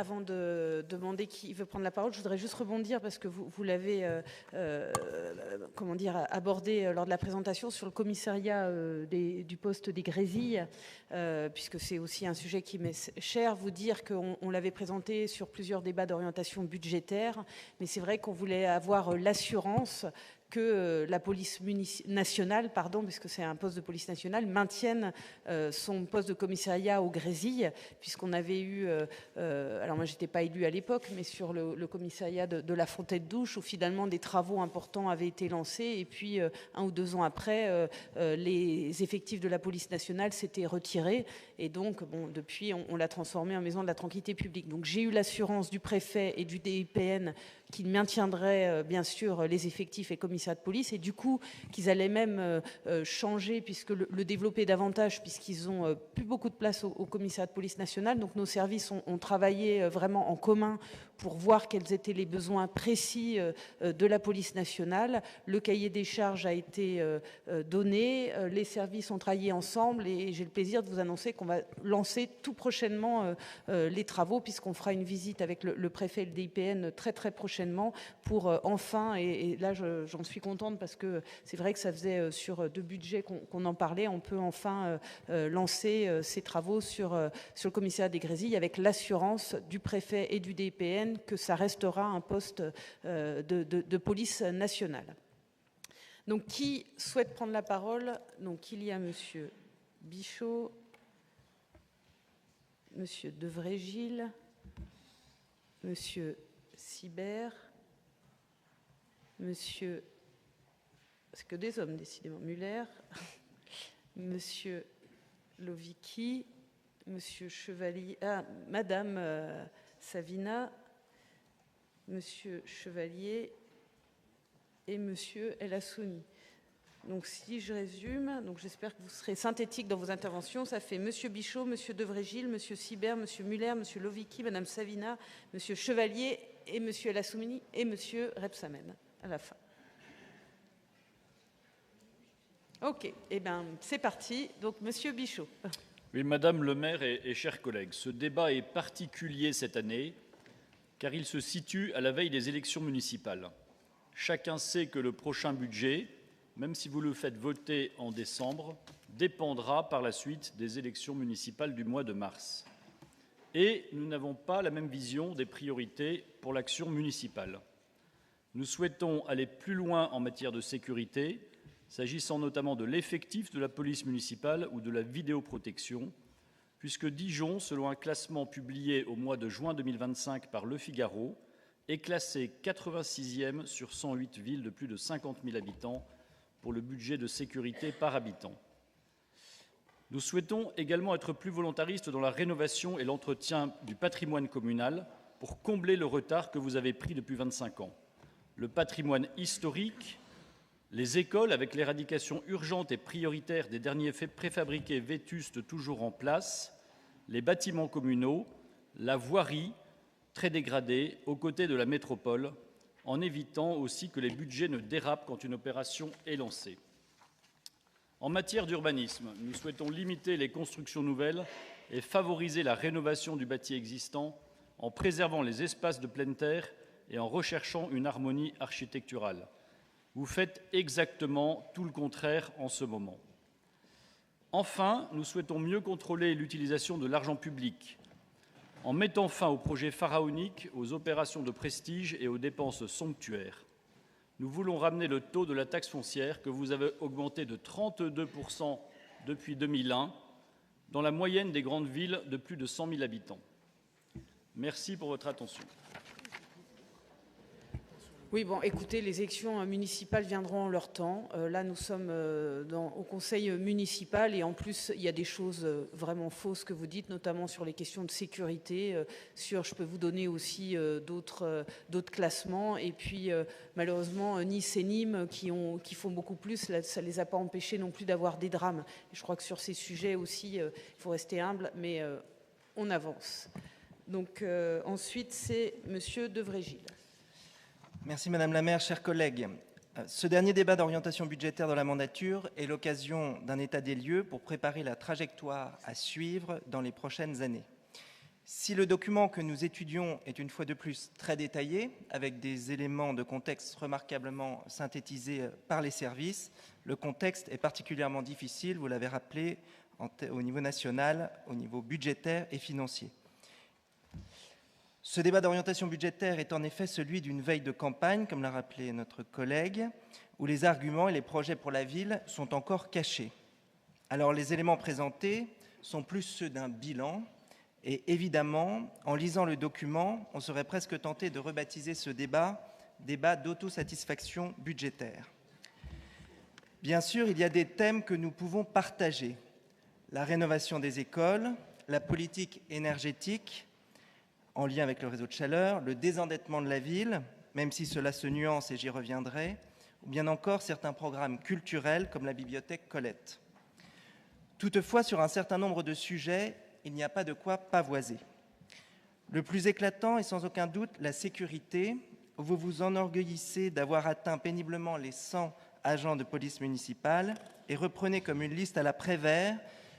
Avant de demander qui veut prendre la parole, je voudrais juste rebondir parce que vous l'avez comment dire, abordé lors de la présentation sur le commissariat du poste des Grésilles, puisque c'est aussi un sujet qui m'est cher. Vous dire qu'on l'avait présenté sur plusieurs débats d'orientation budgétaire, mais c'est vrai qu'on voulait avoir l'assurance que la police nationale, puisque c'est un poste de police nationale, maintienne son poste de commissariat aux Grésilles, puisqu'on avait eu, alors moi j'étais pas élue à l'époque, mais sur le commissariat de la Fontaine-Douche, où finalement des travaux importants avaient été lancés, et puis 1 ou 2 ans après, les effectifs de la police nationale s'étaient retirés, et donc bon, depuis on l'a transformé en maison de la tranquillité publique. Donc j'ai eu l'assurance du préfet et du DIPN qu'ils maintiendraient bien sûr les effectifs et commissariats de police, et du coup qu'ils allaient même changer, puisque le développer davantage, puisqu'ils ont plus beaucoup de place au commissariat de police nationale. Donc nos services ont travaillé vraiment en commun pour voir quels étaient les besoins précis de la police nationale. Le cahier des charges a été donné, les services ont travaillé ensemble, et j'ai le plaisir de vous annoncer qu'on va lancer tout prochainement les travaux, puisqu'on fera une visite avec le préfet et le DIPN très très prochainement pour enfin, et là j'en suis contente parce que c'est vrai que ça faisait sur 2 budgets qu'on en parlait, on peut enfin lancer ces travaux sur le commissariat des Grésilles avec l'assurance du préfet et du DIPN que ça restera un poste de police nationale. Donc qui souhaite prendre la parole? Donc il y a monsieur Bichot, monsieur De Vregil, monsieur Sibert, monsieur, c'est que des hommes décidément, Muller, monsieur Lovicki, monsieur Chevalier, madame Savina, monsieur Chevalier et monsieur El Assouni. Donc si je résume, donc j'espère que vous serez synthétique dans vos interventions, ça fait monsieur Bichot, monsieur De Vregil, monsieur Sibert, monsieur Muller, monsieur Lovicki, madame Savina, monsieur Chevalier et monsieur El Assouni et monsieur Rebsamen à la fin. Ok, eh bien c'est parti. Donc monsieur Bichot. Oui, Madame le maire et chers collègues, ce débat est particulier cette année car il se situe à la veille des élections municipales. Chacun sait que le prochain budget, même si vous le faites voter en décembre, dépendra par la suite des élections municipales du mois de mars. Et nous n'avons pas la même vision des priorités pour l'action municipale. Nous souhaitons aller plus loin en matière de sécurité, s'agissant notamment de l'effectif de la police municipale ou de la vidéoprotection, puisque Dijon, selon un classement publié au mois de juin 2025 par Le Figaro, est classée 86e sur 108 villes de plus de 50 000 habitants pour le budget de sécurité par habitant. Nous souhaitons également être plus volontaristes dans la rénovation et l'entretien du patrimoine communal pour combler le retard que vous avez pris depuis 25 ans. Le patrimoine historique, les écoles avec l'éradication urgente et prioritaire des derniers préfabriqués vétustes toujours en place, les bâtiments communaux, la voirie très dégradée aux côtés de la métropole, en évitant aussi que les budgets ne dérapent quand une opération est lancée. En matière d'urbanisme, nous souhaitons limiter les constructions nouvelles et favoriser la rénovation du bâti existant en préservant les espaces de pleine terre et en recherchant une harmonie architecturale. Vous faites exactement tout le contraire en ce moment. Enfin, nous souhaitons mieux contrôler l'utilisation de l'argent public en mettant fin aux projets pharaoniques, aux opérations de prestige et aux dépenses somptuaires. Nous voulons ramener le taux de la taxe foncière que vous avez augmenté de 32% depuis 2001 dans la moyenne des grandes villes de plus de 100 000 habitants. Merci pour votre attention. Oui, bon, écoutez, les élections municipales viendront en leur temps. Là, nous sommes au conseil municipal et en plus, il y a des choses vraiment fausses que vous dites, notamment sur les questions de sécurité. Je peux vous donner aussi d'autres classements. Et puis, malheureusement, Nice et Nîmes, qui font beaucoup plus, là, ça ne les a pas empêchés non plus d'avoir des drames. Et je crois que sur ces sujets aussi, il faut rester humble, mais on avance. Donc, ensuite, c'est monsieur De Vregil. Merci Madame la maire, chers collègues. Ce dernier débat d'orientation budgétaire dans la mandature est l'occasion d'un état des lieux pour préparer la trajectoire à suivre dans les prochaines années. Si le document que nous étudions est une fois de plus très détaillé, avec des éléments de contexte remarquablement synthétisés par les services, le contexte est particulièrement difficile, vous l'avez rappelé, au niveau national, au niveau budgétaire et financier. Ce débat d'orientation budgétaire est en effet celui d'une veille de campagne, comme l'a rappelé notre collègue, où les arguments et les projets pour la ville sont encore cachés. Alors les éléments présentés sont plus ceux d'un bilan, et évidemment, en lisant le document, on serait presque tenté de rebaptiser ce débat d'autosatisfaction budgétaire. Bien sûr, il y a des thèmes que nous pouvons partager. La rénovation des écoles, la politique énergétique, en lien avec le réseau de chaleur, le désendettement de la ville, même si cela se nuance et j'y reviendrai, ou bien encore certains programmes culturels comme la bibliothèque Colette. Toutefois, sur un certain nombre de sujets, il n'y a pas de quoi pavoiser. Le plus éclatant est sans aucun doute la sécurité, où vous vous enorgueillissez d'avoir atteint péniblement les 100 agents de police municipale et reprenez comme une liste à la Prévert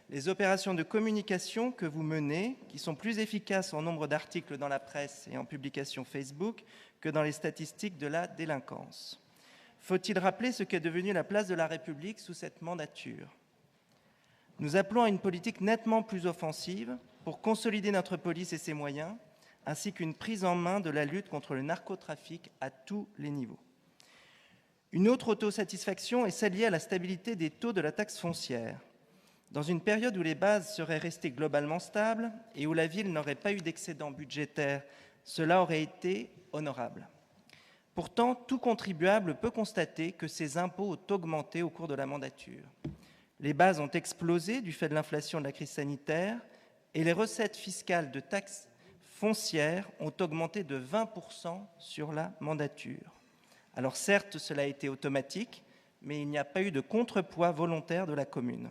les opérations de communication que vous menez, qui sont plus efficaces en nombre d'articles dans la presse et en publications Facebook que dans les statistiques de la délinquance. Faut-il rappeler ce qu'est devenue la place de la République sous cette mandature ? Nous appelons à une politique nettement plus offensive pour consolider notre police et ses moyens, ainsi qu'une prise en main de la lutte contre le narcotrafic à tous les niveaux. Une autre autosatisfaction est celle liée à la stabilité des taux de la taxe foncière. Dans une période où les bases seraient restées globalement stables et où la ville n'aurait pas eu d'excédent budgétaire, cela aurait été honorable. Pourtant, tout contribuable peut constater que ses impôts ont augmenté au cours de la mandature. Les bases ont explosé du fait de l'inflation de la crise sanitaire et les recettes fiscales de taxes foncières ont augmenté de 20% sur la mandature. Alors certes, cela a été automatique, mais il n'y a pas eu de contrepoids volontaire de la commune.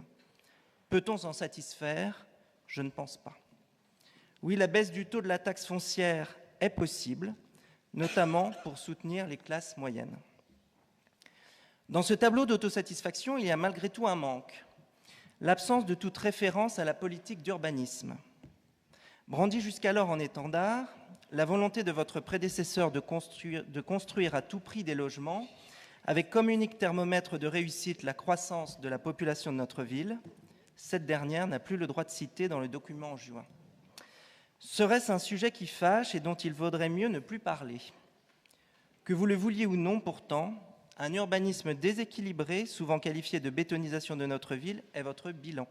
Peut-on s'en satisfaire ? Je ne pense pas. Oui, la baisse du taux de la taxe foncière est possible, notamment pour soutenir les classes moyennes. Dans ce tableau d'autosatisfaction, il y a malgré tout un manque, l'absence de toute référence à la politique d'urbanisme. Brandie jusqu'alors en étendard, la volonté de votre prédécesseur de construire à tout prix des logements, avec comme unique thermomètre de réussite la croissance de la population de notre ville, cette dernière n'a plus le droit de citer dans le document en juin. Serait-ce un sujet qui fâche et dont il vaudrait mieux ne plus parler ? Que vous le vouliez ou non pourtant, un urbanisme déséquilibré, souvent qualifié de bétonisation de notre ville, est votre bilan.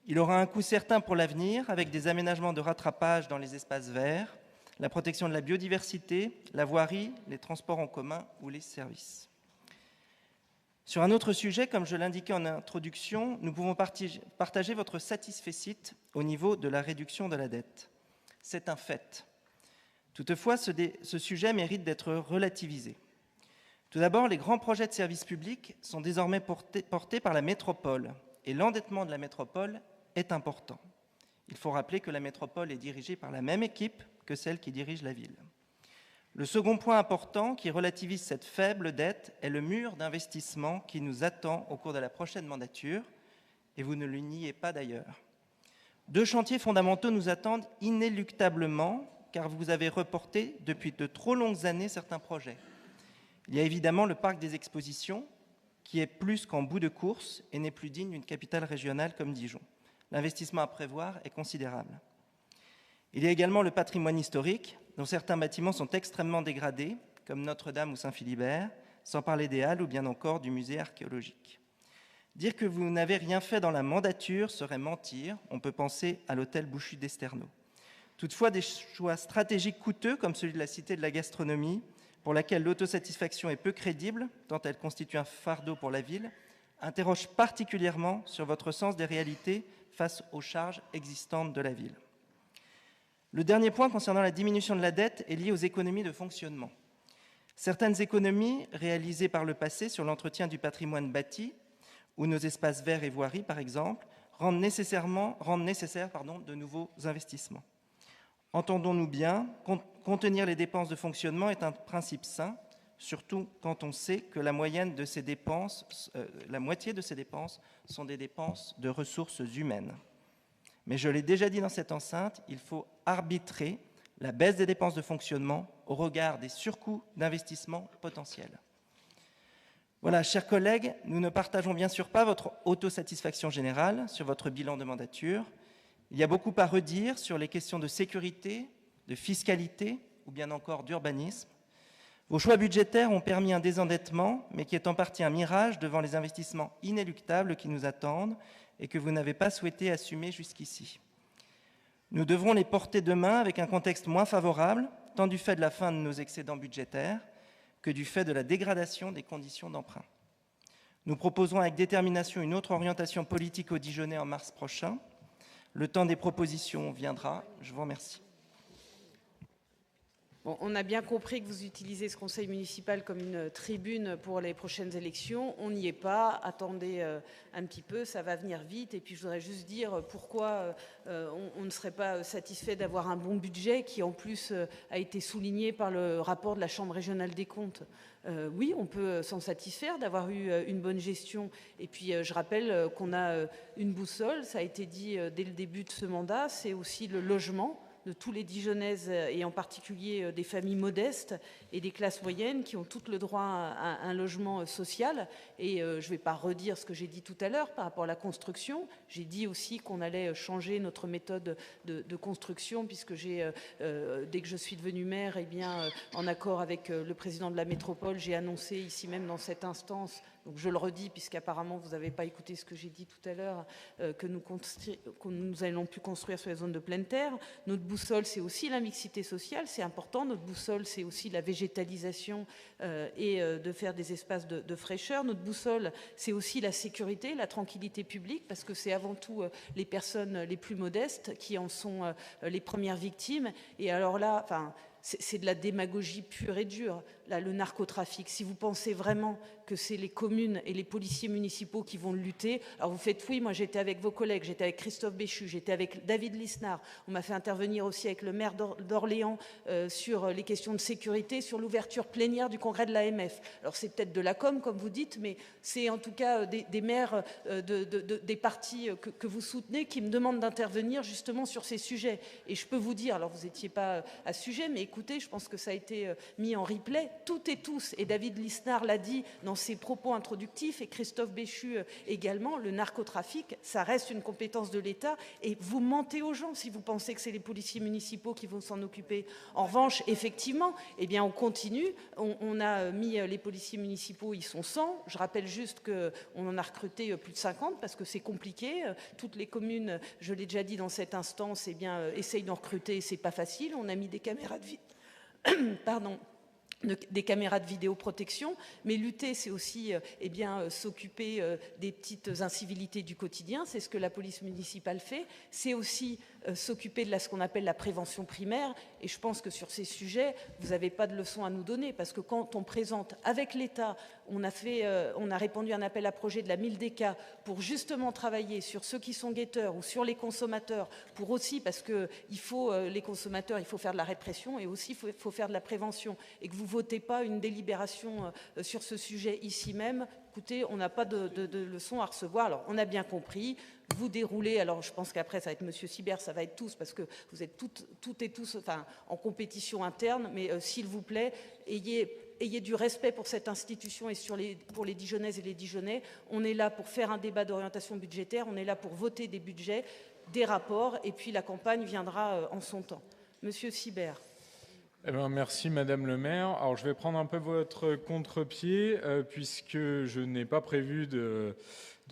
Il aura un coût certain pour l'avenir, avec des aménagements de rattrapage dans les espaces verts, la protection de la biodiversité, la voirie, les transports en commun ou les services. Sur un autre sujet, comme je l'indiquais en introduction, nous pouvons partager votre satisfecit au niveau de la réduction de la dette. C'est un fait. Toutefois, ce sujet mérite d'être relativisé. Tout d'abord, les grands projets de services publics sont désormais portés par la métropole, et l'endettement de la métropole est important. Il faut rappeler que la métropole est dirigée par la même équipe que celle qui dirige la ville. Le second point important qui relativise cette faible dette est le mur d'investissement qui nous attend au cours de la prochaine mandature, et vous ne le niez pas d'ailleurs. 2 chantiers fondamentaux nous attendent inéluctablement, car vous avez reporté depuis de trop longues années certains projets. Il y a évidemment le parc des expositions, qui est plus qu'en bout de course et n'est plus digne d'une capitale régionale comme Dijon. L'investissement à prévoir est considérable. Il y a également le patrimoine historique, dont certains bâtiments sont extrêmement dégradés, comme Notre-Dame ou Saint-Philibert, sans parler des Halles ou bien encore du musée archéologique. Dire que vous n'avez rien fait dans la mandature serait mentir, on peut penser à l'hôtel Bouchy d'Esterno. Toutefois, des choix stratégiques coûteux, comme celui de la Cité de la Gastronomie, pour laquelle l'autosatisfaction est peu crédible, tant elle constitue un fardeau pour la ville, interroge particulièrement sur votre sens des réalités face aux charges existantes de la ville. Le dernier point concernant la diminution de la dette est lié aux économies de fonctionnement. Certaines économies réalisées par le passé sur l'entretien du patrimoine bâti ou nos espaces verts et voiries, par exemple, rendent nécessaires de nouveaux investissements. Entendons-nous bien, contenir les dépenses de fonctionnement est un principe sain, surtout quand on sait que la moitié de ces dépenses sont des dépenses de ressources humaines. Mais je l'ai déjà dit dans cette enceinte, il faut arbitrer la baisse des dépenses de fonctionnement au regard des surcoûts d'investissement potentiels. Voilà, chers collègues, nous ne partageons bien sûr pas votre autosatisfaction générale sur votre bilan de mandature. Il y a beaucoup à redire sur les questions de sécurité, de fiscalité ou bien encore d'urbanisme. Vos choix budgétaires ont permis un désendettement, mais qui est en partie un mirage devant les investissements inéluctables qui nous attendent et que vous n'avez pas souhaité assumer jusqu'ici. Nous devrons les porter demain avec un contexte moins favorable, tant du fait de la fin de nos excédents budgétaires que du fait de la dégradation des conditions d'emprunt. Nous proposerons avec détermination une autre orientation politique au Dijonais en mars prochain. Le temps des propositions viendra. Je vous remercie. Bon, on a bien compris que vous utilisez ce conseil municipal comme une tribune pour les prochaines élections. On n'y est pas. Attendez un petit peu, ça va venir vite. Et puis je voudrais juste dire pourquoi on ne serait pas satisfait d'avoir un bon budget qui en plus a été souligné par le rapport de la Chambre régionale des comptes. Oui, on peut s'en satisfaire d'avoir eu une bonne gestion. Et puis je rappelle qu'on a une boussole, ça a été dit dès le début de ce mandat, c'est aussi le logement de tous les Dijonnaises et en particulier des familles modestes et des classes moyennes qui ont tout le droit à un logement social. Et je ne vais pas redire ce que j'ai dit tout à l'heure par rapport à la construction. J'ai dit aussi qu'on allait changer notre méthode de construction puisque dès que je suis devenue maire, eh bien, en accord avec le président de la métropole, j'ai annoncé ici même dans cette instance, donc je le redis puisqu'apparemment vous n'avez pas écouté ce que j'ai dit tout à l'heure, que nous allons plus construire sur les zones de pleine terre. Notre boussole, c'est aussi la mixité sociale, c'est important. Notre boussole, c'est aussi la végétalisation et de faire des espaces de fraîcheur. Notre boussole, c'est aussi la sécurité, la tranquillité publique, parce que c'est avant tout les personnes les plus modestes qui en sont les premières victimes. Et alors là, c'est de la démagogie pure et dure, là, le narcotrafic. Si vous pensez vraiment que c'est les communes et les policiers municipaux qui vont lutter, alors vous faites oui, moi j'étais avec vos collègues, j'étais avec Christophe Béchu, j'étais avec David Lisnard, on m'a fait intervenir aussi avec le maire d'Orléans sur les questions de sécurité, sur l'ouverture plénière du congrès de l'AMF. Alors c'est peut-être de la com, comme vous dites, mais c'est en tout cas des maires des partis que vous soutenez qui me demandent d'intervenir justement sur ces sujets. Et je peux vous dire, alors vous n'étiez pas à ce sujet, mais écoutez, je pense que ça a été mis en replay, toutes et tous, et David Lisnard l'a dit dans ses propos introductifs, et Christophe Béchu également, le narcotrafic, ça reste une compétence de l'État, et vous mentez aux gens si vous pensez que c'est les policiers municipaux qui vont s'en occuper. En revanche, effectivement, eh bien, on continue, on a mis les policiers municipaux, ils sont 100, je rappelle juste qu'on en a recruté plus de 50, parce que c'est compliqué, toutes les communes, je l'ai déjà dit dans cette instance, eh bien, essayent d'en recruter, c'est pas facile, on a mis des caméras des caméras de vidéoprotection, mais lutter, c'est aussi s'occuper des petites incivilités du quotidien, c'est ce que la police municipale fait, c'est aussi s'occuper de ce qu'on appelle la prévention primaire, et je pense que sur ces sujets, vous n'avez pas de leçons à nous donner, parce que quand on présente avec l'État, on a répondu à un appel à projet de la Mildeka pour justement travailler sur ceux qui sont guetteurs ou sur les consommateurs, pour aussi, parce que les consommateurs, il faut faire de la répression et aussi il faut faire de la prévention, et que vous votez pas une délibération sur ce sujet ici même, écoutez, on n'a pas de leçons à recevoir. Alors, on a bien compris, vous déroulez, alors je pense qu'après, ça va être M. Sibert, ça va être tous, parce que vous êtes toutes et tous en compétition interne, mais s'il vous plaît, ayez du respect pour cette institution et pour les Dijonnaises et les Dijonnais. On est là pour faire un débat d'orientation budgétaire, on est là pour voter des budgets, des rapports, et puis la campagne viendra en son temps. M. Sibert. Eh bien, merci Madame le maire. Alors je vais prendre un peu votre contre-pied puisque je n'ai pas prévu de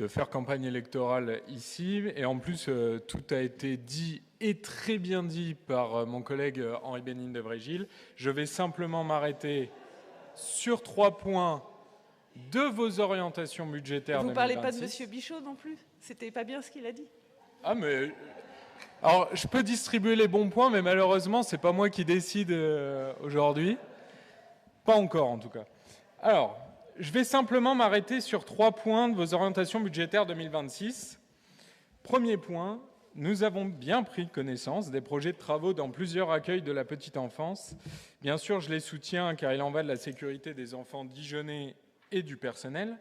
faire campagne électorale ici. Et en plus, tout a été dit et très bien dit par mon collègue Henri Bénigne de Vrégil. Je vais simplement m'arrêter sur 3 points de vos orientations budgétaires. Vous ne parlez pas de M. Bichot non plus? C'était pas bien ce qu'il a dit? Ah mais... Alors, je peux distribuer les bons points, mais malheureusement, ce n'est pas moi qui décide aujourd'hui. Pas encore, en tout cas. Alors, je vais simplement m'arrêter sur 3 points de vos orientations budgétaires 2026. Premier point, nous avons bien pris connaissance des projets de travaux dans plusieurs accueils de la petite enfance. Bien sûr, je les soutiens car il en va de la sécurité des enfants dijonnais et du personnel.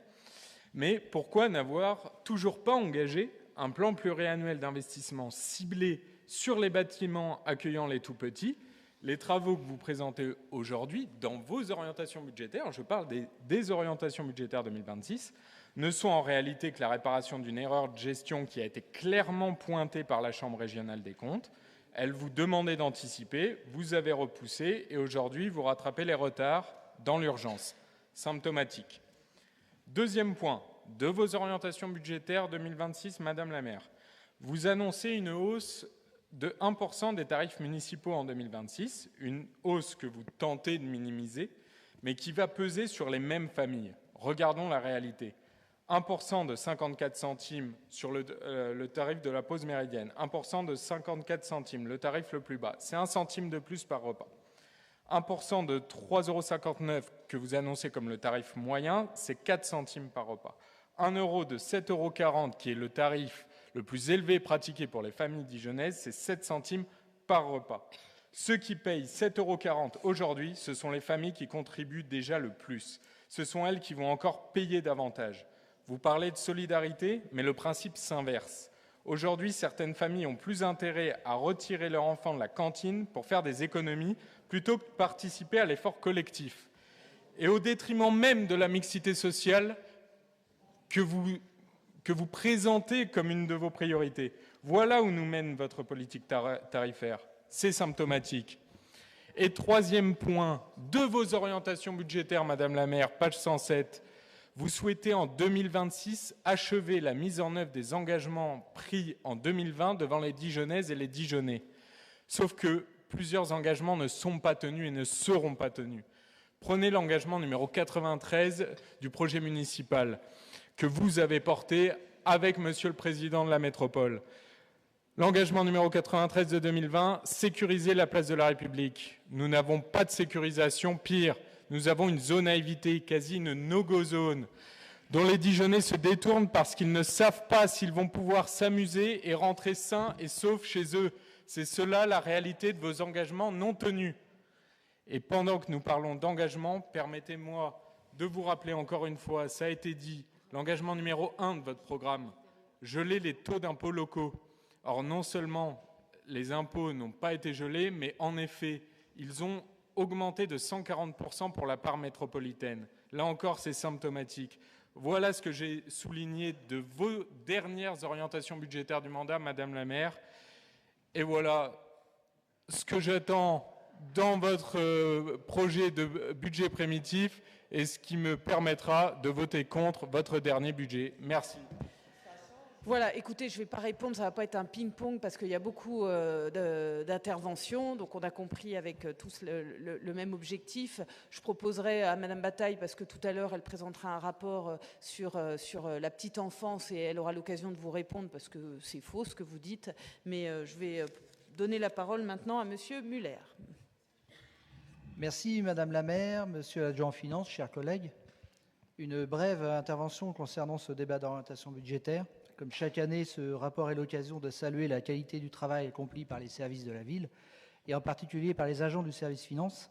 Mais pourquoi n'avoir toujours pas engagé un plan pluriannuel d'investissement ciblé sur les bâtiments accueillant les tout-petits. Les travaux que vous présentez aujourd'hui dans vos orientations budgétaires, je parle des orientations budgétaires 2026, ne sont en réalité que la réparation d'une erreur de gestion qui a été clairement pointée par la Chambre régionale des comptes. Elle vous demandait d'anticiper, vous avez repoussé et aujourd'hui vous rattrapez les retards dans l'urgence. Symptomatique. Deuxième point, de vos orientations budgétaires 2026, Madame la maire, vous annoncez une hausse de 1% des tarifs municipaux en 2026, une hausse que vous tentez de minimiser, mais qui va peser sur les mêmes familles. Regardons la réalité. 1% de 54 centimes sur le tarif de la pause méridienne, 1% de 54 centimes, le tarif le plus bas, c'est 1 centime de plus par repas. 1% de 3,59 € que vous annoncez comme le tarif moyen, c'est 4 centimes par repas. 1 euro de 7,40 € qui est le tarif le plus élevé pratiqué pour les familles dijonnaises, c'est 7 centimes par repas. Ceux qui payent 7,40 € aujourd'hui, ce sont les familles qui contribuent déjà le plus. Ce sont elles qui vont encore payer davantage. Vous parlez de solidarité, mais le principe s'inverse. Aujourd'hui, certaines familles ont plus intérêt à retirer leur enfant de la cantine pour faire des économies plutôt que de participer à l'effort collectif. Et au détriment même de la mixité sociale que vous présentez comme une de vos priorités. Voilà où nous mène votre politique tarifaire. C'est symptomatique. Et troisième point, de vos orientations budgétaires, Madame la maire, page 107, vous souhaitez en 2026 achever la mise en œuvre des engagements pris en 2020 devant les Dijonnaises et les Dijonnais. Sauf que plusieurs engagements ne sont pas tenus et ne seront pas tenus. Prenez l'engagement numéro 93 du projet municipal que vous avez porté avec Monsieur le Président de la Métropole. L'engagement numéro 93 de 2020, sécuriser la place de la République. Nous n'avons pas de sécurisation, pire, nous avons une zone à éviter, quasi une no-go zone, dont les Dijonnais se détournent parce qu'ils ne savent pas s'ils vont pouvoir s'amuser et rentrer sains et saufs chez eux. C'est cela la réalité de vos engagements non tenus. Et pendant que nous parlons d'engagement, permettez-moi de vous rappeler encore une fois, ça a été dit, l'engagement numéro 1 de votre programme, geler les taux d'impôts locaux. Or, non seulement les impôts n'ont pas été gelés, mais en effet, ils ont augmenté de 140% pour la part métropolitaine. Là encore, c'est symptomatique. Voilà ce que j'ai souligné de vos dernières orientations budgétaires du mandat, Madame la maire. Et voilà ce que j'attends dans votre projet de budget primitif et ce qui me permettra de voter contre votre dernier budget. Merci. Voilà, écoutez, je ne vais pas répondre, ça ne va pas être un ping-pong parce qu'il y a beaucoup d'interventions, donc on a compris avec tous le même objectif. Je proposerai à Madame Bataille, parce que tout à l'heure elle présentera un rapport sur la petite enfance et elle aura l'occasion de vous répondre parce que c'est faux ce que vous dites, mais je vais donner la parole maintenant à Monsieur Muller. Merci Madame la maire, Monsieur l'adjoint en finances, chers collègues. Une brève intervention concernant ce débat d'orientation budgétaire. Comme chaque année, ce rapport est l'occasion de saluer la qualité du travail accompli par les services de la ville, et en particulier par les agents du service finance.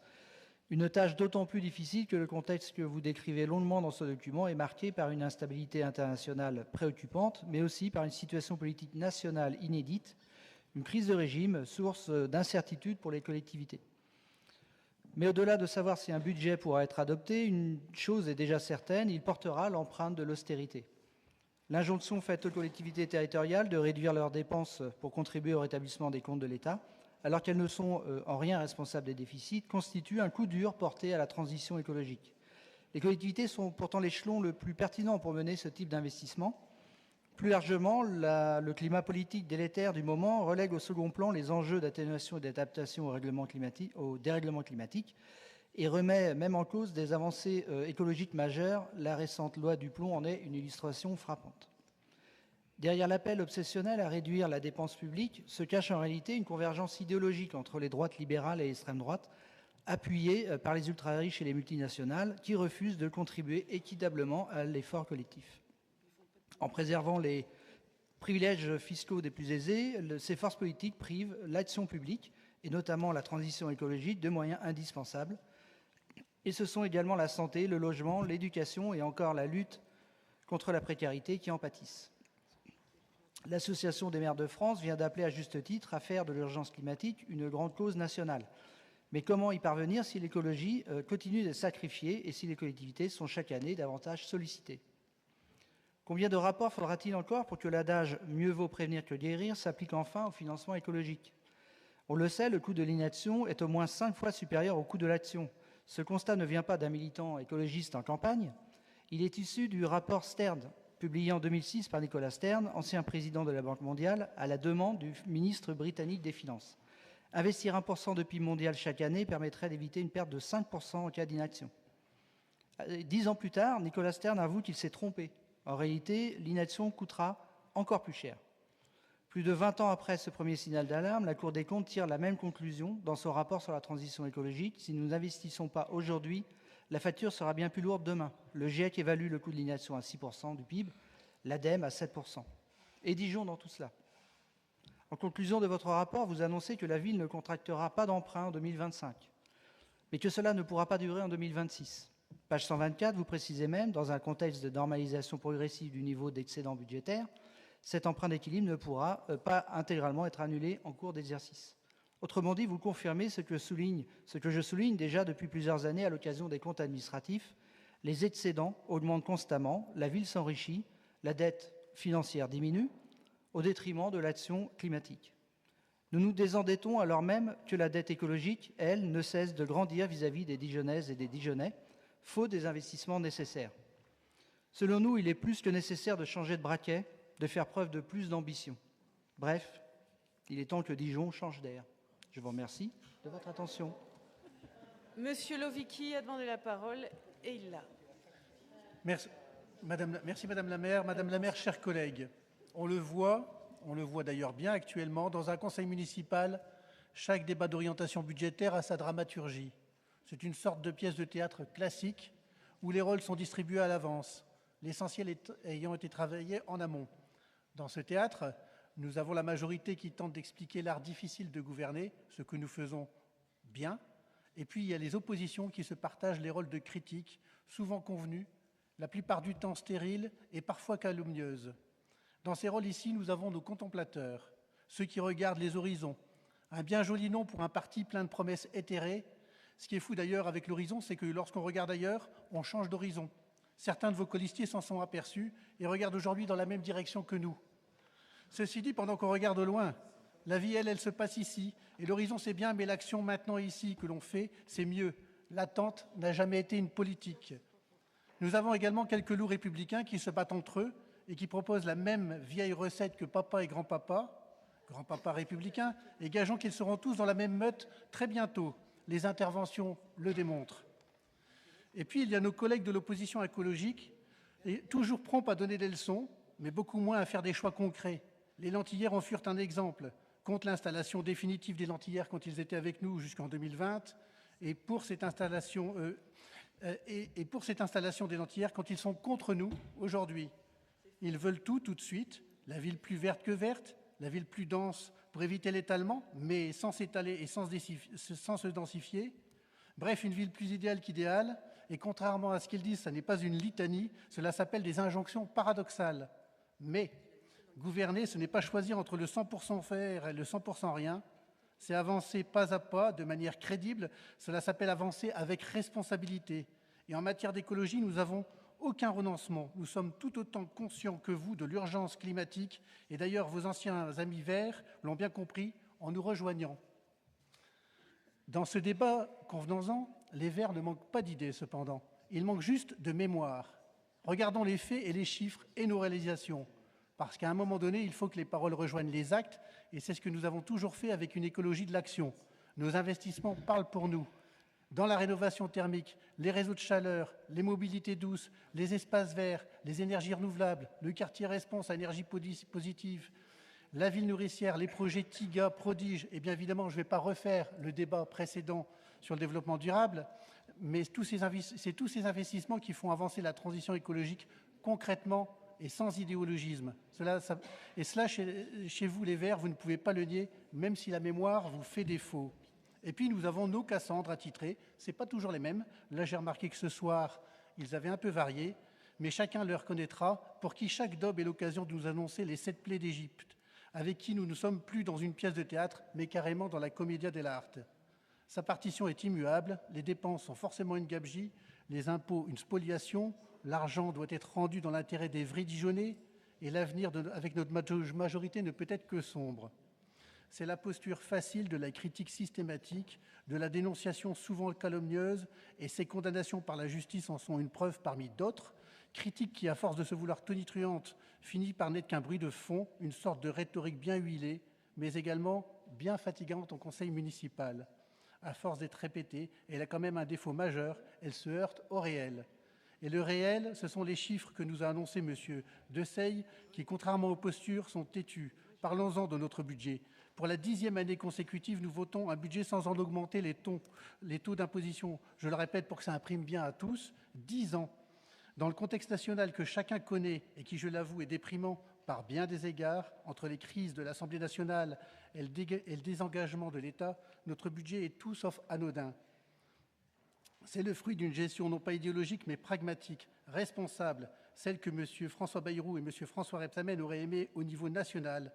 Une tâche d'autant plus difficile que le contexte que vous décrivez longuement dans ce document est marqué par une instabilité internationale préoccupante, mais aussi par une situation politique nationale inédite, une crise de régime, source d'incertitude pour les collectivités. Mais au-delà de savoir si un budget pourra être adopté, une chose est déjà certaine, il portera l'empreinte de l'austérité. L'injonction faite aux collectivités territoriales de réduire leurs dépenses pour contribuer au rétablissement des comptes de l'État, alors qu'elles ne sont en rien responsables des déficits, constitue un coup dur porté à la transition écologique. Les collectivités sont pourtant l'échelon le plus pertinent pour mener ce type d'investissement. Plus largement, le climat politique délétère du moment relègue au second plan les enjeux d'atténuation et d'adaptation au dérèglement climatique et remet même en cause des avancées écologiques majeures. La récente loi Duplon en est une illustration frappante. Derrière l'appel obsessionnel à réduire la dépense publique se cache en réalité une convergence idéologique entre les droites libérales et l'extrême droite, appuyée par les ultra-riches et les multinationales qui refusent de contribuer équitablement à l'effort collectif. En préservant les privilèges fiscaux des plus aisés, ces forces politiques privent l'action publique, et notamment la transition écologique, de moyens indispensables. Et ce sont également la santé, le logement, l'éducation et encore la lutte contre la précarité qui en pâtissent. L'Association des maires de France vient d'appeler à juste titre à faire de l'urgence climatique une grande cause nationale. Mais comment y parvenir si l'écologie continue d'être sacrifiée et si les collectivités sont chaque année davantage sollicitées? Combien de rapports faudra-t-il encore pour que l'adage « mieux vaut prévenir que guérir » s'applique enfin au financement écologique? On le sait, le coût de l'inaction est au moins 5 fois supérieur au coût de l'action. Ce constat ne vient pas d'un militant écologiste en campagne. Il est issu du rapport Stern, publié en 2006 par Nicolas Stern, ancien président de la Banque mondiale, à la demande du ministre britannique des Finances. Investir 1% de PIB mondial chaque année permettrait d'éviter une perte de 5% en cas d'inaction. 10 ans plus tard, Nicolas Stern avoue qu'il s'est trompé. En réalité, l'inaction coûtera encore plus cher. Plus de 20 ans après ce premier signal d'alarme, la Cour des comptes tire la même conclusion dans son rapport sur la transition écologique. Si nous n'investissons pas aujourd'hui, la facture sera bien plus lourde demain. Le GIEC évalue le coût de l'inaction à 6% du PIB, l'ADEME à 7%. Et Dijon dans tout cela. En conclusion de votre rapport, vous annoncez que la ville ne contractera pas d'emprunt en 2025, mais que cela ne pourra pas durer en 2026. Page 124, vous précisez même, dans un contexte de normalisation progressive du niveau d'excédent budgétaire, cet emprunt d'équilibre ne pourra pas intégralement être annulé en cours d'exercice. Autrement dit, vous confirmez ce que je souligne déjà depuis plusieurs années à l'occasion des comptes administratifs. Les excédents augmentent constamment, la ville s'enrichit, la dette financière diminue, au détriment de l'action climatique. Nous nous désendettons alors même que la dette écologique, elle, ne cesse de grandir vis-à-vis des Dijonnaises et des Dijonnais, faute des investissements nécessaires. Selon nous, il est plus que nécessaire de changer de braquet, de faire preuve de plus d'ambition. Bref, il est temps que Dijon change d'air. Je vous remercie de votre attention. Monsieur Lovicki a demandé la parole et il l'a. Merci Madame la maire. Madame la maire, chers collègues, on le voit d'ailleurs bien actuellement, dans un conseil municipal, chaque débat d'orientation budgétaire a sa dramaturgie. C'est une sorte de pièce de théâtre classique où les rôles sont distribués à l'avance, l'essentiel ayant été travaillé en amont. Dans ce théâtre, nous avons la majorité qui tente d'expliquer l'art difficile de gouverner, ce que nous faisons bien, et puis il y a les oppositions qui se partagent les rôles de critique, souvent convenus, la plupart du temps stériles et parfois calomnieuses. Dans ces rôles ici, nous avons nos contemplateurs, ceux qui regardent les horizons. Un bien joli nom pour un parti plein de promesses éthérées. Ce qui est fou d'ailleurs avec l'horizon, c'est que lorsqu'on regarde ailleurs, on change d'horizon. Certains de vos colistiers s'en sont aperçus et regardent aujourd'hui dans la même direction que nous. Ceci dit, pendant qu'on regarde au loin, la vie, elle se passe ici. Et l'horizon, c'est bien, mais l'action maintenant ici que l'on fait, c'est mieux. L'attente n'a jamais été une politique. Nous avons également quelques loups républicains qui se battent entre eux et qui proposent la même vieille recette que papa et grand-papa républicain, et gageons qu'ils seront tous dans la même meute très bientôt. Les interventions le démontrent. Et puis, il y a nos collègues de l'opposition écologique, et toujours prompts à donner des leçons, mais beaucoup moins à faire des choix concrets. Les lentillères en furent un exemple, contre l'installation définitive des lentillères quand ils étaient avec nous jusqu'en 2020, et pour cette installation des lentillères quand ils sont contre nous aujourd'hui. Ils veulent tout de suite, la ville plus verte que verte, la ville plus dense pour éviter l'étalement, mais sans s'étaler et sans se densifier. Bref, une ville plus idéale qu'idéale, et contrairement à ce qu'ils disent, ça n'est pas une litanie, cela s'appelle des injonctions paradoxales. Mais gouverner, ce n'est pas choisir entre le 100% faire et le 100% rien, c'est avancer pas à pas, de manière crédible, cela s'appelle avancer avec responsabilité. Et en matière d'écologie, nous n'avons aucun renoncement. Nous sommes tout autant conscients que vous de l'urgence climatique, et d'ailleurs vos anciens amis verts l'ont bien compris en nous rejoignant. Dans ce débat, convenons-en, les Verts ne manquent pas d'idées cependant. Ils manquent juste de mémoire. Regardons les faits et les chiffres et nos réalisations. Parce qu'à un moment donné, il faut que les paroles rejoignent les actes, et c'est ce que nous avons toujours fait avec une écologie de l'action. Nos investissements parlent pour nous. Dans la rénovation thermique, les réseaux de chaleur, les mobilités douces, les espaces verts, les énergies renouvelables, le quartier réponse à énergie positive, la ville nourricière, les projets TIGA, Prodige, et bien évidemment, je ne vais pas refaire le débat précédent sur le développement durable, mais c'est tous ces investissements qui font avancer la transition écologique concrètement et sans idéologisme. Et cela, chez vous, les Verts, vous ne pouvez pas le nier, même si la mémoire vous fait défaut. Et puis, nous avons nos Cassandres attitrés. Ce n'est pas toujours les mêmes. Là, j'ai remarqué que ce soir, ils avaient un peu varié. mais chacun le reconnaîtra, pour qui chaque daube est l'occasion de nous annoncer les 7 plaies d'Égypte, avec qui nous ne sommes plus dans une pièce de théâtre, mais carrément dans la commedia dell'arte. Sa partition est immuable, les dépenses sont forcément une gabegie, les impôts une spoliation, l'argent doit être rendu dans l'intérêt des vrais Dijonnais, et l'avenir avec notre majorité ne peut être que sombre. C'est la posture facile de la critique systématique, de la dénonciation souvent calomnieuse, et ces condamnations par la justice en sont une preuve parmi d'autres, critique qui, à force de se vouloir tonitruante, finit par n'être qu'un bruit de fond, une sorte de rhétorique bien huilée, mais également bien fatigante au conseil municipal. À force d'être répétée, elle a quand même un défaut majeur, elle se heurte au réel. Et le réel, ce sont les chiffres que nous a annoncés M. Desailly, qui, contrairement aux postures, sont têtus. Parlons-en de notre budget. Pour la 10e année consécutive, nous votons un budget sans en augmenter les taux d'imposition. Je le répète pour que ça imprime bien à tous, 10 ans. Dans le contexte national que chacun connaît et qui, je l'avoue, est déprimant par bien des égards, entre les crises de l'Assemblée nationale et le désengagement de l'État, notre budget est tout sauf anodin. C'est le fruit d'une gestion non pas idéologique, mais pragmatique, responsable, celle que M. François Bayrou et M. François Rebsamen auraient aimée au niveau national.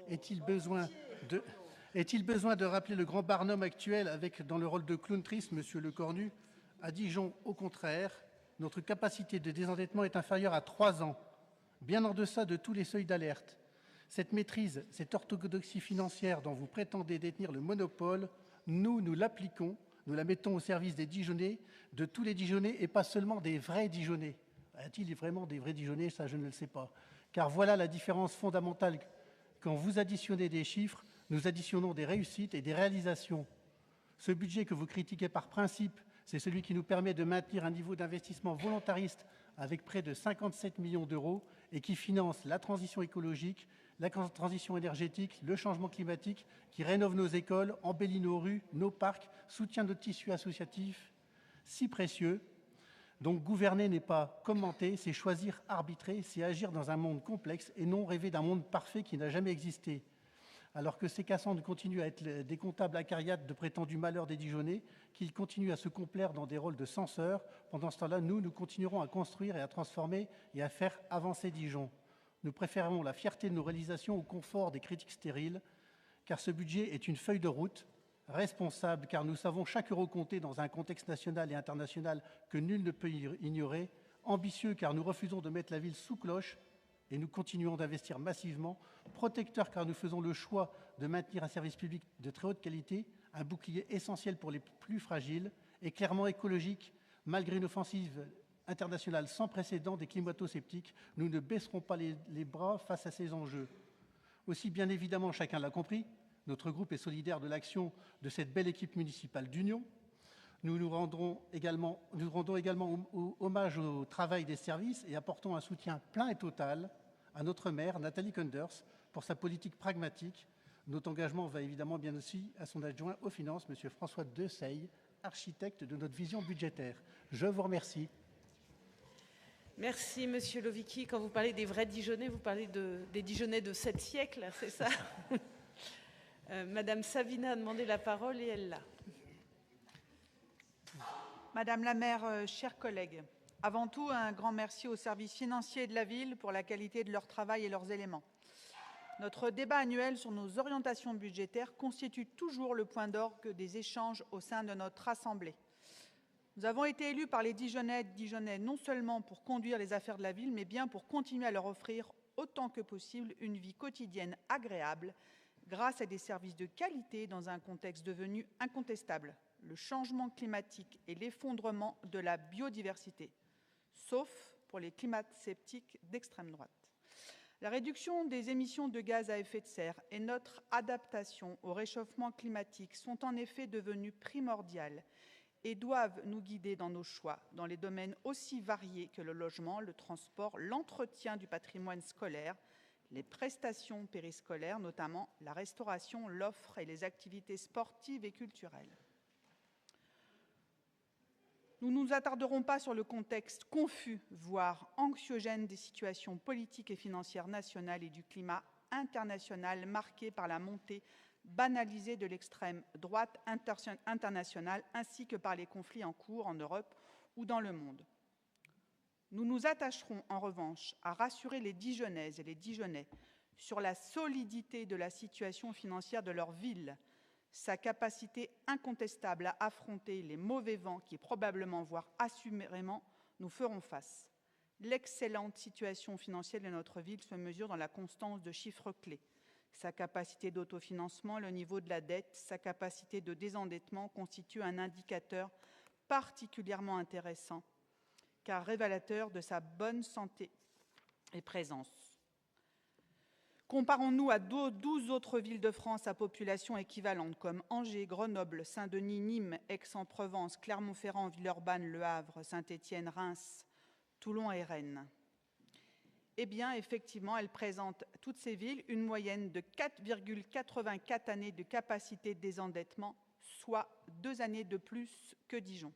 Est-il besoin de rappeler le grand Barnum actuel avec, dans le rôle de clown triste, M. Lecornu? À Dijon, au contraire, notre capacité de désendettement est inférieure à 3 ans, bien en deçà de tous les seuils d'alerte. Cette maîtrise, cette orthodoxie financière dont vous prétendez détenir le monopole, nous l'appliquons, nous la mettons au service des Dijonnais, de tous les Dijonnais et pas seulement des vrais Dijonnais. Y a-t-il vraiment des vrais Dijonnais? Ça, je ne le sais pas. Car voilà la différence fondamentale. Quand vous additionnez des chiffres, nous additionnons des réussites et des réalisations. Ce budget que vous critiquez par principe, c'est celui qui nous permet de maintenir un niveau d'investissement volontariste avec près de 57 millions d'euros et qui finance la transition écologique, la transition énergétique, le changement climatique, qui rénove nos écoles, embellit nos rues, nos parcs, soutient notre tissu associatif, si précieux. Donc gouverner n'est pas commenter, c'est choisir, arbitrer, c'est agir dans un monde complexe et non rêver d'un monde parfait qui n'a jamais existé. Alors que ces Cassandres continuent à être des comptables acariates de prétendus malheurs des Dijonnais, qu'ils continuent à se complaire dans des rôles de censeurs, pendant ce temps-là, nous continuerons à construire et à transformer et à faire avancer Dijon. Nous préférons la fierté de nos réalisations au confort des critiques stériles, car ce budget est une feuille de route, responsable, car nous savons chaque euro compter dans un contexte national et international que nul ne peut ignorer, ambitieux, car nous refusons de mettre la ville sous cloche, et nous continuons d'investir massivement, protecteur, car nous faisons le choix de maintenir un service public de très haute qualité, un bouclier essentiel pour les plus fragiles, et clairement écologique, malgré une offensive internationale sans précédent des climato-sceptiques, nous ne baisserons pas les bras face à ces enjeux. Aussi, bien évidemment, chacun l'a compris, notre groupe est solidaire de l'action de cette belle équipe municipale d'Union. Nous rendons également hommage au travail des services et apportons un soutien plein et total à notre maire, Nathalie Kunders, pour sa politique pragmatique. Notre engagement va évidemment bien aussi à son adjoint aux finances, M. François Desailly, architecte de notre vision budgétaire. Je vous remercie. Merci, Monsieur Lovicki. Quand vous parlez des vrais Dijonnais, vous parlez des Dijonnais de 7 siècles, c'est ça? Madame Savina a demandé la parole et elle l'a. Madame la maire, chers collègues, avant tout, un grand merci aux services financiers de la ville pour la qualité de leur travail et leurs éléments. Notre débat annuel sur nos orientations budgétaires constitue toujours le point d'orgue des échanges au sein de notre Assemblée. Nous avons été élus par les Dijonnais non seulement pour conduire les affaires de la ville, mais bien pour continuer à leur offrir autant que possible une vie quotidienne agréable grâce à des services de qualité dans un contexte devenu incontestable, le changement climatique et l'effondrement de la biodiversité, sauf pour les climato-sceptiques d'extrême droite. La réduction des émissions de gaz à effet de serre et notre adaptation au réchauffement climatique sont en effet devenues primordiales et doivent nous guider dans nos choix, dans les domaines aussi variés que le logement, le transport, l'entretien du patrimoine scolaire, les prestations périscolaires, notamment la restauration, l'offre et les activités sportives et culturelles. Nous ne nous attarderons pas sur le contexte confus, voire anxiogène des situations politiques et financières nationales et du climat international marqué par la montée banalisée de l'extrême droite internationale ainsi que par les conflits en cours en Europe ou dans le monde. Nous nous attacherons en revanche à rassurer les Dijonnaises et les Dijonnais sur la solidité de la situation financière de leur ville, sa capacité incontestable à affronter les mauvais vents qui probablement, voire assurément, nous feront face. L'excellente situation financière de notre ville se mesure dans la constance de chiffres clés. Sa capacité d'autofinancement, le niveau de la dette, sa capacité de désendettement constituent un indicateur particulièrement intéressant, car révélateur de sa bonne santé et présence. Comparons-nous à 12 autres villes de France à population équivalente, comme Angers, Grenoble, Saint-Denis, Nîmes, Aix-en-Provence, Clermont-Ferrand, Villeurbanne, Le Havre, Saint-Étienne, Reims, Toulon et Rennes. Eh bien, effectivement, elles présentent, toutes ces villes, une moyenne de 4,84 années de capacité de désendettement, soit 2 années de plus que Dijon.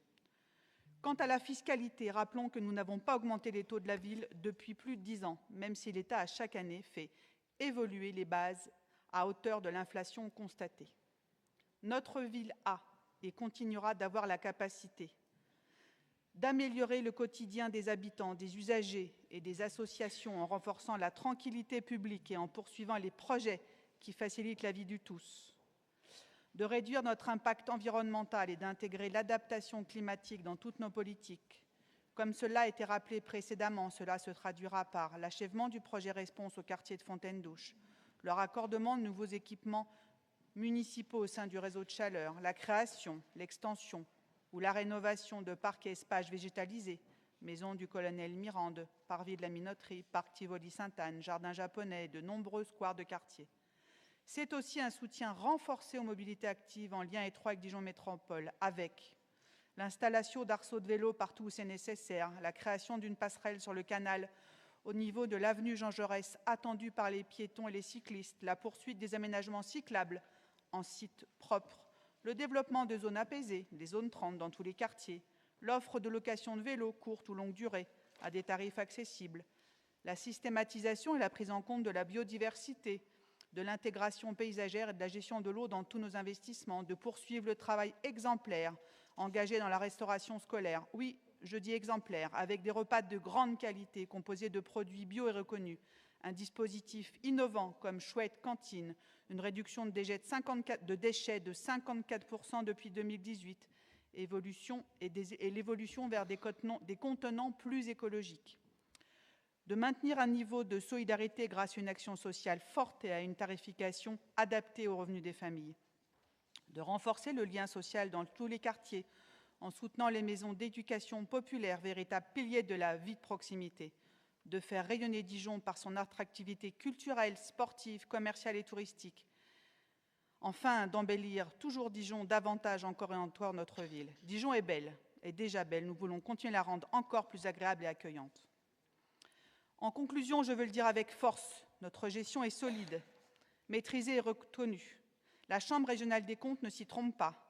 Quant à la fiscalité, rappelons que nous n'avons pas augmenté les taux de la ville depuis plus de 10 ans, même si l'État a chaque année fait évoluer les bases à hauteur de l'inflation constatée. Notre ville a et continuera d'avoir la capacité d'améliorer le quotidien des habitants, des usagers et des associations en renforçant la tranquillité publique et en poursuivant les projets qui facilitent la vie de tous, de réduire notre impact environnemental et d'intégrer l'adaptation climatique dans toutes nos politiques. Comme cela a été rappelé précédemment, cela se traduira par l'achèvement du projet Réponse au quartier de Fontaine-Douche, le raccordement de nouveaux équipements municipaux au sein du réseau de chaleur, la création, l'extension ou la rénovation de parcs et espaces végétalisés, maison du colonel Mirande, parvis de la Minoterie, parc Tivoli-Sainte-Anne, jardin japonais et de nombreux squares de quartier. C'est aussi un soutien renforcé aux mobilités actives en lien étroit avec Dijon Métropole, avec l'installation d'arceaux de vélo partout où c'est nécessaire, la création d'une passerelle sur le canal au niveau de l'avenue Jean Jaurès, attendue par les piétons et les cyclistes, la poursuite des aménagements cyclables en site propre, le développement de zones apaisées, des zones 30 dans tous les quartiers, l'offre de location de vélos courte ou longue durée à des tarifs accessibles, la systématisation et la prise en compte de la biodiversité, de l'intégration paysagère et de la gestion de l'eau dans tous nos investissements, de poursuivre le travail exemplaire engagé dans la restauration scolaire. Oui, je dis exemplaire, avec des repas de grande qualité composés de produits bio et reconnus, un dispositif innovant comme Chouette Cantine, une réduction de déchets de 54% depuis 2018, et l'évolution vers des contenants plus écologiques. De maintenir un niveau de solidarité grâce à une action sociale forte et à une tarification adaptée aux revenus des familles. De renforcer le lien social dans tous les quartiers en soutenant les maisons d'éducation populaire, véritables piliers de la vie de proximité. De faire rayonner Dijon par son attractivité culturelle, sportive, commerciale et touristique. Enfin, d'embellir toujours Dijon davantage encore et encore notre ville. Dijon est belle, est déjà belle. Nous voulons continuer à la rendre encore plus agréable et accueillante. En conclusion, je veux le dire avec force, notre gestion est solide, maîtrisée et reconnue. La Chambre régionale des comptes ne s'y trompe pas.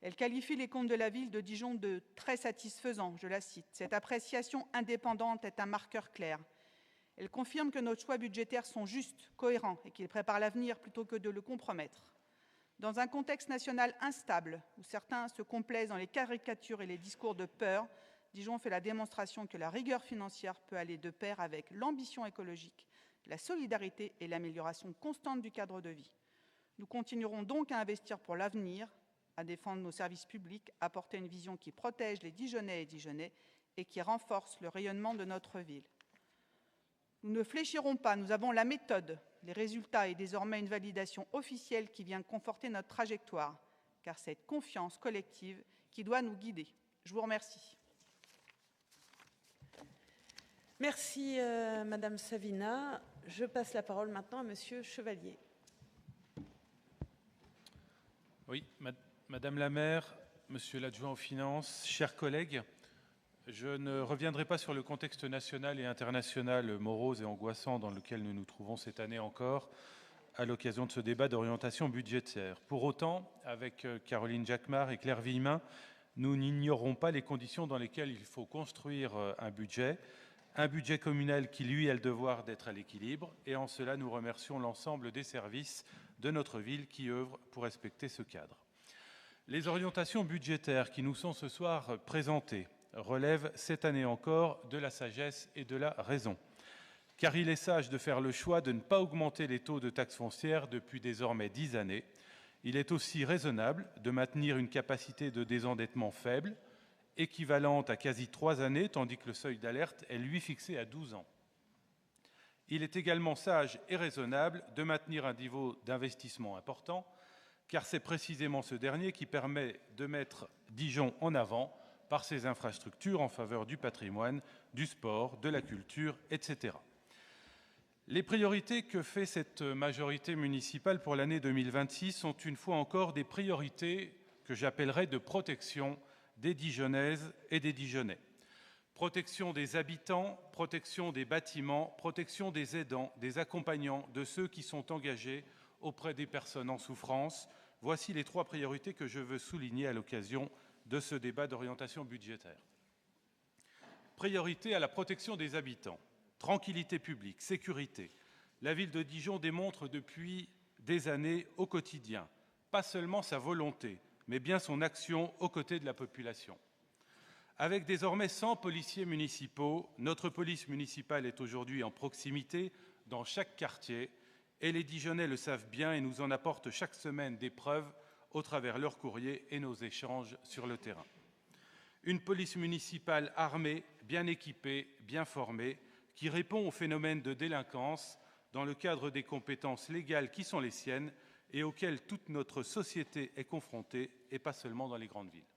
Elle qualifie les comptes de la ville de Dijon de très satisfaisants, je la cite. Cette appréciation indépendante est un marqueur clair. Elle confirme que nos choix budgétaires sont justes, cohérents et qu'ils préparent l'avenir plutôt que de le compromettre. Dans un contexte national instable, où certains se complaisent dans les caricatures et les discours de peur, Dijon fait la démonstration que la rigueur financière peut aller de pair avec l'ambition écologique, la solidarité et l'amélioration constante du cadre de vie. Nous continuerons donc à investir pour l'avenir, à défendre nos services publics, à porter une vision qui protège les Dijonnais et Dijonnais et qui renforce le rayonnement de notre ville. Nous ne fléchirons pas, nous avons la méthode, les résultats et désormais une validation officielle qui vient conforter notre trajectoire, car c'est cette confiance collective qui doit nous guider. Je vous remercie. Merci, Madame Savina. Je passe la parole maintenant à Monsieur Chevalier. Oui, Madame la maire, Monsieur l'adjoint aux finances, chers collègues, je ne reviendrai pas sur le contexte national et international morose et angoissant dans lequel nous nous trouvons cette année encore à l'occasion de ce débat d'orientation budgétaire. Pour autant, avec Caroline Jacquemart et Claire Villemin, nous n'ignorons pas les conditions dans lesquelles il faut construire un budget communal qui, lui, a le devoir d'être à l'équilibre. Et en cela, nous remercions l'ensemble des services de notre ville qui œuvrent pour respecter ce cadre. Les orientations budgétaires qui nous sont ce soir présentées relève cette année encore de la sagesse et de la raison. Car il est sage de faire le choix de ne pas augmenter les taux de taxes foncières depuis désormais 10 années. Il est aussi raisonnable de maintenir une capacité de désendettement faible, équivalente à quasi 3 années, tandis que le seuil d'alerte est lui fixé à 12 ans. Il est également sage et raisonnable de maintenir un niveau d'investissement important, car c'est précisément ce dernier qui permet de mettre Dijon en avant par ses infrastructures en faveur du patrimoine, du sport, de la culture, etc. Les priorités que fait cette majorité municipale pour l'année 2026 sont une fois encore des priorités que j'appellerais de protection des Dijonnaises et des Dijonnais. Protection des habitants, protection des bâtiments, protection des aidants, des accompagnants, de ceux qui sont engagés auprès des personnes en souffrance. Voici les 3 priorités que je veux souligner à l'occasion de ce débat d'orientation budgétaire. Priorité à la protection des habitants. Tranquillité publique, sécurité. La ville de Dijon démontre depuis des années au quotidien, pas seulement sa volonté, mais bien son action aux côtés de la population. Avec désormais 100 policiers municipaux, notre police municipale est aujourd'hui en proximité dans chaque quartier et les Dijonnais le savent bien et nous en apportent chaque semaine des preuves au travers leurs courriers et nos échanges sur le terrain. Une police municipale armée, bien équipée, bien formée, qui répond aux phénomènes de délinquance dans le cadre des compétences légales qui sont les siennes et auxquelles toute notre société est confrontée, et pas seulement dans les grandes villes.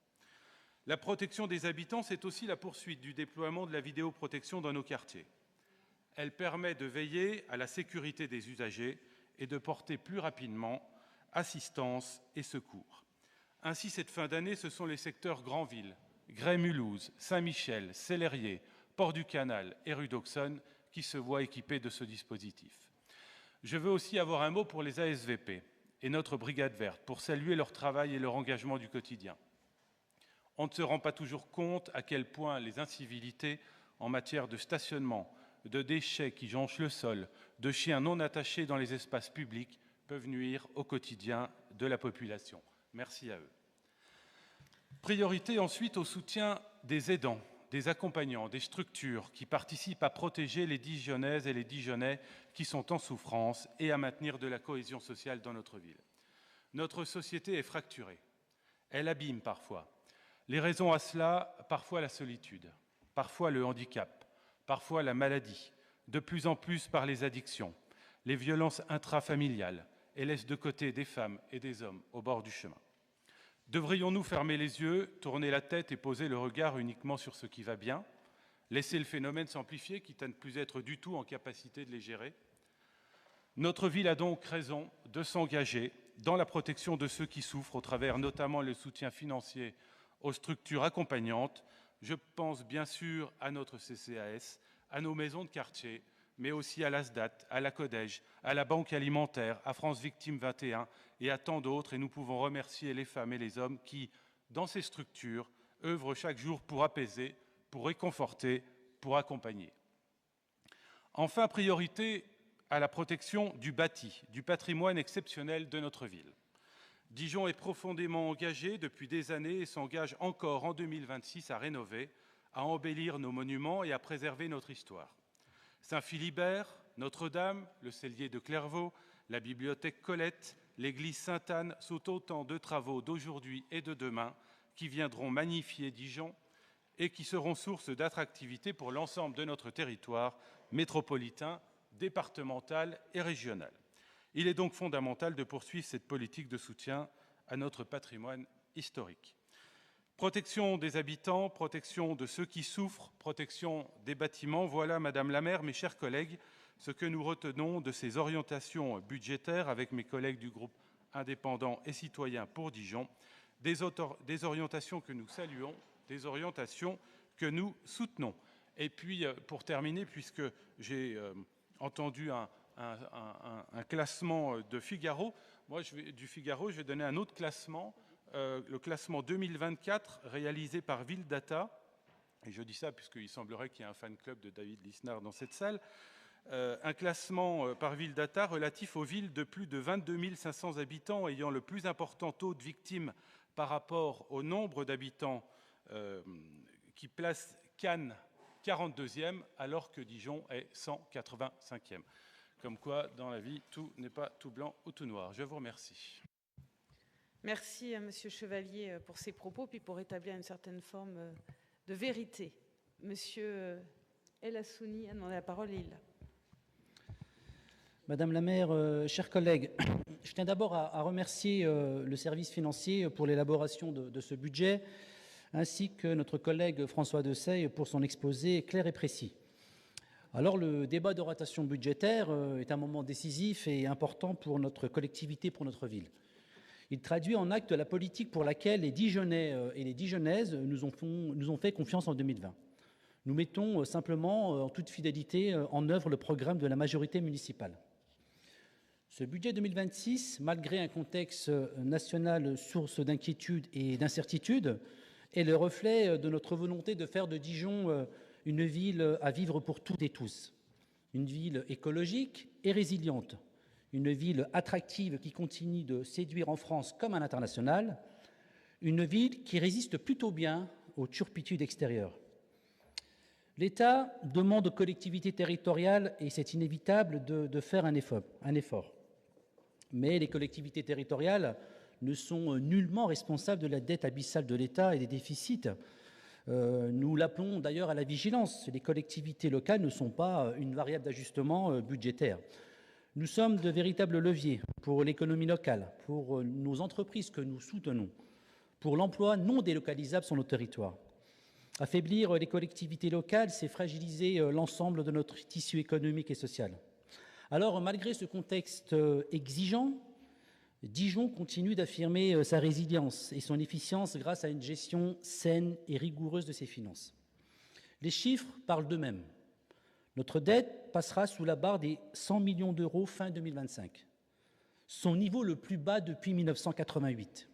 La protection des habitants, c'est aussi la poursuite du déploiement de la vidéoprotection dans nos quartiers. Elle permet de veiller à la sécurité des usagers et de porter plus rapidement assistance et secours. Ainsi, cette fin d'année, ce sont les secteurs Granville, Grès-Mulhouse, Saint-Michel, Célérier, Port-du-Canal et rue d'Auxonne qui se voient équipés de ce dispositif. Je veux aussi avoir un mot pour les ASVP et notre brigade verte pour saluer leur travail et leur engagement du quotidien. On ne se rend pas toujours compte à quel point les incivilités en matière de stationnement, de déchets qui jonchent le sol, de chiens non attachés dans les espaces publics peuvent nuire au quotidien de la population. Merci à eux. Priorité ensuite au soutien des aidants, des accompagnants, des structures qui participent à protéger les Dijonnaises et les Dijonnais qui sont en souffrance et à maintenir de la cohésion sociale dans notre ville. Notre société est fracturée. Elle abîme parfois. Les raisons à cela, parfois la solitude, parfois le handicap, parfois la maladie, de plus en plus par les addictions, les violences intrafamiliales et laissent de côté des femmes et des hommes au bord du chemin. Devrions-nous fermer les yeux, tourner la tête et poser le regard uniquement sur ce qui va bien, laisser le phénomène s'amplifier, quitte à ne plus être du tout en capacité de les gérer? Notre ville a donc raison de s'engager dans la protection de ceux qui souffrent, au travers notamment le soutien financier aux structures accompagnantes. Je pense bien sûr à notre CCAS, à nos maisons de quartier, mais aussi à l'ASDAT, à la Codège, à la Banque alimentaire, à France Victimes 21 et à tant d'autres. Et nous pouvons remercier les femmes et les hommes qui, dans ces structures, œuvrent chaque jour pour apaiser, pour réconforter, pour accompagner. Enfin, priorité à la protection du bâti, du patrimoine exceptionnel de notre ville. Dijon est profondément engagé depuis des années et s'engage encore en 2026 à rénover, à embellir nos monuments et à préserver notre histoire. Saint-Philibert, Notre-Dame, le cellier de Clairvaux, la bibliothèque Colette, l'église Sainte-Anne sont autant de travaux d'aujourd'hui et de demain qui viendront magnifier Dijon et qui seront source d'attractivité pour l'ensemble de notre territoire métropolitain, départemental et régional. Il est donc fondamental de poursuivre cette politique de soutien à notre patrimoine historique. Protection des habitants, protection de ceux qui souffrent, protection des bâtiments, voilà, Madame la maire, mes chers collègues, ce que nous retenons de ces orientations budgétaires avec mes collègues du groupe indépendant et citoyen pour Dijon, des orientations que nous saluons, des orientations que nous soutenons. Et puis, pour terminer, puisque j'ai entendu un classement de Figaro, je vais donner un autre classement, le classement 2024 réalisé par Ville Data, et je dis ça puisqu'il semblerait qu'il y ait un fan club de David Lisnard dans cette salle, un classement par Ville Data relatif aux villes de plus de 22 500 habitants ayant le plus important taux de victimes par rapport au nombre d'habitants qui place Cannes 42e, alors que Dijon est 185e. Comme quoi, dans la vie, tout n'est pas tout blanc ou tout noir. Je vous remercie. Merci à Monsieur Chevalier pour ces propos, puis pour établir une certaine forme de vérité. Monsieur El Hassouni a demandé la parole et il l'a. Madame la maire, chers collègues, je tiens d'abord à remercier le service financier pour l'élaboration de ce budget, ainsi que notre collègue François Dessay pour son exposé clair et précis. Alors, le débat d'orientation budgétaire est un moment décisif et important pour notre collectivité, pour notre ville. Il traduit en acte la politique pour laquelle les Dijonnais et les Dijonnaises nous ont fait confiance en 2020. Nous mettons simplement, en toute fidélité, en œuvre le programme de la majorité municipale. Ce budget 2026, malgré un contexte national source d'inquiétude et d'incertitude, est le reflet de notre volonté de faire de Dijon une ville à vivre pour toutes et tous. Une ville écologique et résiliente. Une ville attractive qui continue de séduire en France comme à l'international. Une ville qui résiste plutôt bien aux turpitudes extérieures. L'État demande aux collectivités territoriales, et c'est inévitable, de faire un effort. Mais les collectivités territoriales ne sont nullement responsables de la dette abyssale de l'État et des déficits. Nous l'appelons d'ailleurs à la vigilance. Les collectivités locales ne sont pas une variable d'ajustement budgétaire. Nous sommes de véritables leviers pour l'économie locale, pour nos entreprises que nous soutenons, pour l'emploi non délocalisable sur nos territoires. Affaiblir les collectivités locales, c'est fragiliser l'ensemble de notre tissu économique et social. Alors, malgré ce contexte exigeant, Dijon continue d'affirmer sa résilience et son efficience grâce à une gestion saine et rigoureuse de ses finances. Les chiffres parlent d'eux-mêmes. Notre dette passera sous la barre des 100 millions d'euros fin 2025, son niveau le plus bas depuis 1988.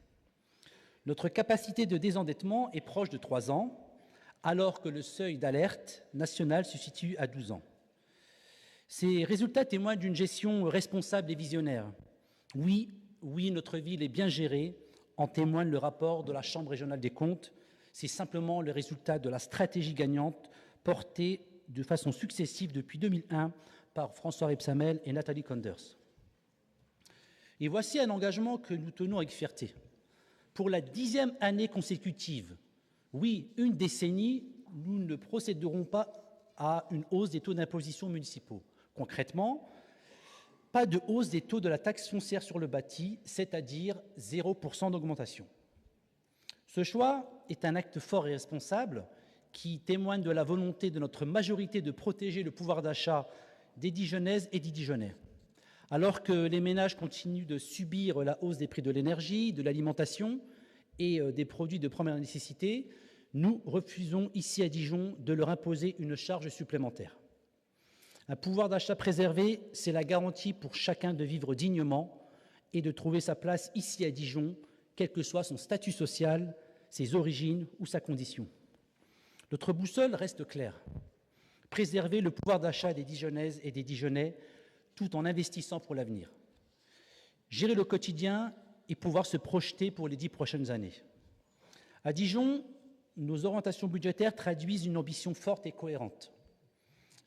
Notre capacité de désendettement est proche de 3 ans, alors que le seuil d'alerte national se situe à 12 ans. Ces résultats témoignent d'une gestion responsable et visionnaire. Oui, notre ville est bien gérée, en témoigne le rapport de la Chambre régionale des comptes. C'est simplement le résultat de la stratégie gagnante portée de façon successive depuis 2001 par François Rebsamen et Nathalie Konders. Et voici un engagement que nous tenons avec fierté. Pour la 10e année consécutive, oui, une décennie, nous ne procéderons pas à une hausse des taux d'imposition municipaux. Concrètement, pas de hausse des taux de la taxe foncière sur le bâti, c'est-à-dire 0% d'augmentation. Ce choix est un acte fort et responsable qui témoigne de la volonté de notre majorité de protéger le pouvoir d'achat des Dijonnaises et des Dijonnais. Alors que les ménages continuent de subir la hausse des prix de l'énergie, de l'alimentation et des produits de première nécessité, nous refusons ici à Dijon de leur imposer une charge supplémentaire. Un pouvoir d'achat préservé, c'est la garantie pour chacun de vivre dignement et de trouver sa place ici à Dijon, quel que soit son statut social, ses origines ou sa condition. Notre boussole reste claire. Préserver le pouvoir d'achat des Dijonnaises et des Dijonnais tout en investissant pour l'avenir. Gérer le quotidien et pouvoir se projeter pour les 10 prochaines années. À Dijon, nos orientations budgétaires traduisent une ambition forte et cohérente.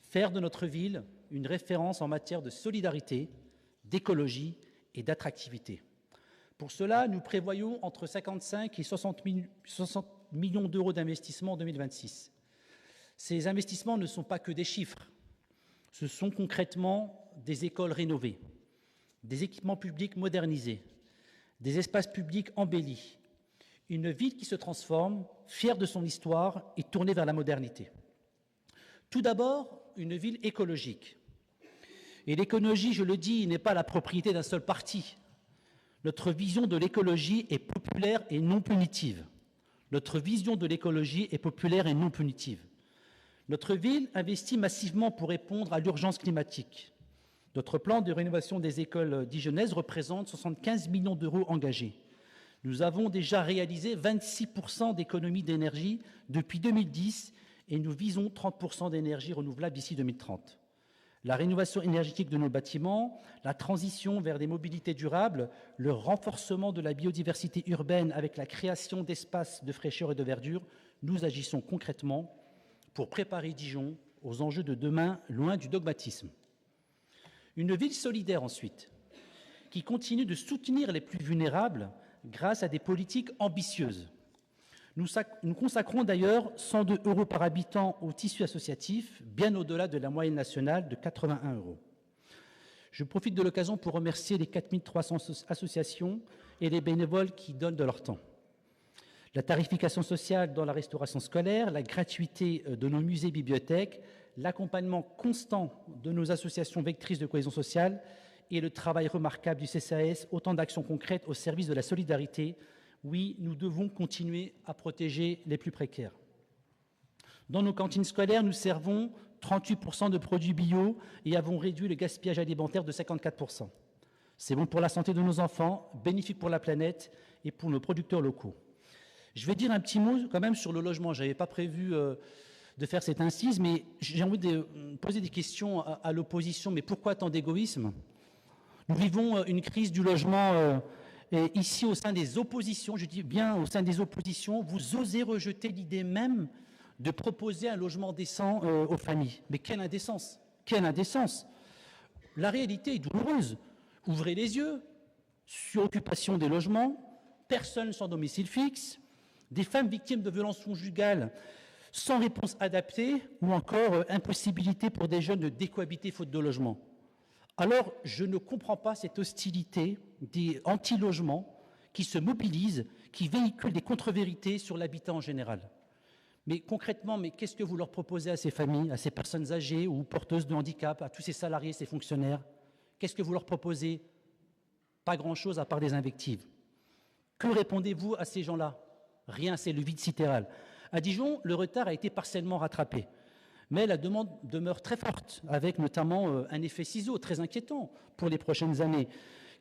Faire de notre ville une référence en matière de solidarité, d'écologie et d'attractivité. Pour cela, nous prévoyons entre 55 et 60 millions d'euros d'investissement en 2026. Ces investissements ne sont pas que des chiffres. Ce sont concrètement des écoles rénovées, des équipements publics modernisés, des espaces publics embellis, une ville qui se transforme, fière de son histoire et tournée vers la modernité. Tout d'abord, une ville écologique. Et l'écologie, je le dis, n'est pas la propriété d'un seul parti. Notre vision de l'écologie est populaire et non punitive. Notre vision de l'écologie est populaire et non punitive. Notre ville investit massivement pour répondre à l'urgence climatique. Notre plan de rénovation des écoles dijonnaises représente 75 millions d'euros engagés. Nous avons déjà réalisé 26% d'économie d'énergie depuis 2010 et nous visons 30% d'énergie renouvelable d'ici 2030. La rénovation énergétique de nos bâtiments, la transition vers des mobilités durables, le renforcement de la biodiversité urbaine avec la création d'espaces de fraîcheur et de verdure, nous agissons concrètement pour préparer Dijon aux enjeux de demain, loin du dogmatisme. Une ville solidaire ensuite, qui continue de soutenir les plus vulnérables grâce à des politiques ambitieuses. Nous consacrons d'ailleurs 102 € par habitant au tissu associatif, bien au-delà de la moyenne nationale de 81 €. Je profite de l'occasion pour remercier les 4300 associations et les bénévoles qui donnent de leur temps. La tarification sociale dans la restauration scolaire, la gratuité de nos musées et bibliothèques, l'accompagnement constant de nos associations vectrices de cohésion sociale et le travail remarquable du CCAS, autant d'actions concrètes au service de la solidarité. Oui, nous devons continuer à protéger les plus précaires. Dans nos cantines scolaires, nous servons 38% de produits bio et avons réduit le gaspillage alimentaire de 54%. C'est bon pour la santé de nos enfants, bénéfique pour la planète et pour nos producteurs locaux. Je vais dire un petit mot quand même sur le logement. Je n'avais pas prévu de faire cette incise, mais j'ai envie de poser des questions à l'opposition. Mais pourquoi tant d'égoïsme? Nous vivons une crise du logement et ici au sein des oppositions, je dis bien au sein des oppositions, vous osez rejeter l'idée même de proposer un logement décent aux familles. Mais quelle indécence! Quelle indécence! La réalité est douloureuse. Ouvrez les yeux. Suroccupation des logements, personnes sans domicile fixe, des femmes victimes de violences conjugales sans réponse adaptée ou encore impossibilité pour des jeunes de décohabiter faute de logement. Alors, je ne comprends pas cette hostilité des anti-logements qui se mobilisent, qui véhiculent des contre-vérités sur l'habitat en général. Mais concrètement, qu'est-ce que vous leur proposez à ces familles, à ces personnes âgées ou porteuses de handicap, à tous ces salariés, ces fonctionnaires? Qu'est-ce que vous leur proposez? Pas grand-chose à part des invectives. Que répondez-vous à ces gens-là? Rien, c'est le vide sidéral. À Dijon, le retard a été partiellement rattrapé. Mais la demande demeure très forte, avec notamment un effet ciseau très inquiétant pour les prochaines années,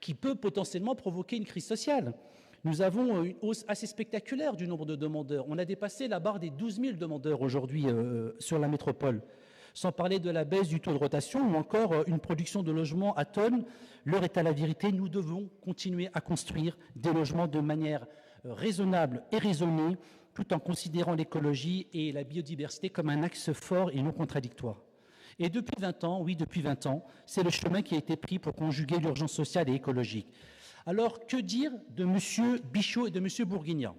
qui peut potentiellement provoquer une crise sociale. Nous avons une hausse assez spectaculaire du nombre de demandeurs. On a dépassé la barre des 12 000 demandeurs aujourd'hui sur la métropole. Sans parler de la baisse du taux de rotation ou encore une production de logements à tonnes. L'heure est à la vérité. Nous devons continuer à construire des logements de manière raisonnable et raisonnée, tout en considérant l'écologie et la biodiversité comme un axe fort et non contradictoire. Et depuis 20 ans, oui, depuis 20 ans, c'est le chemin qui a été pris pour conjuguer l'urgence sociale et écologique. Alors, que dire de M. Bichot et de M. Bourguignon?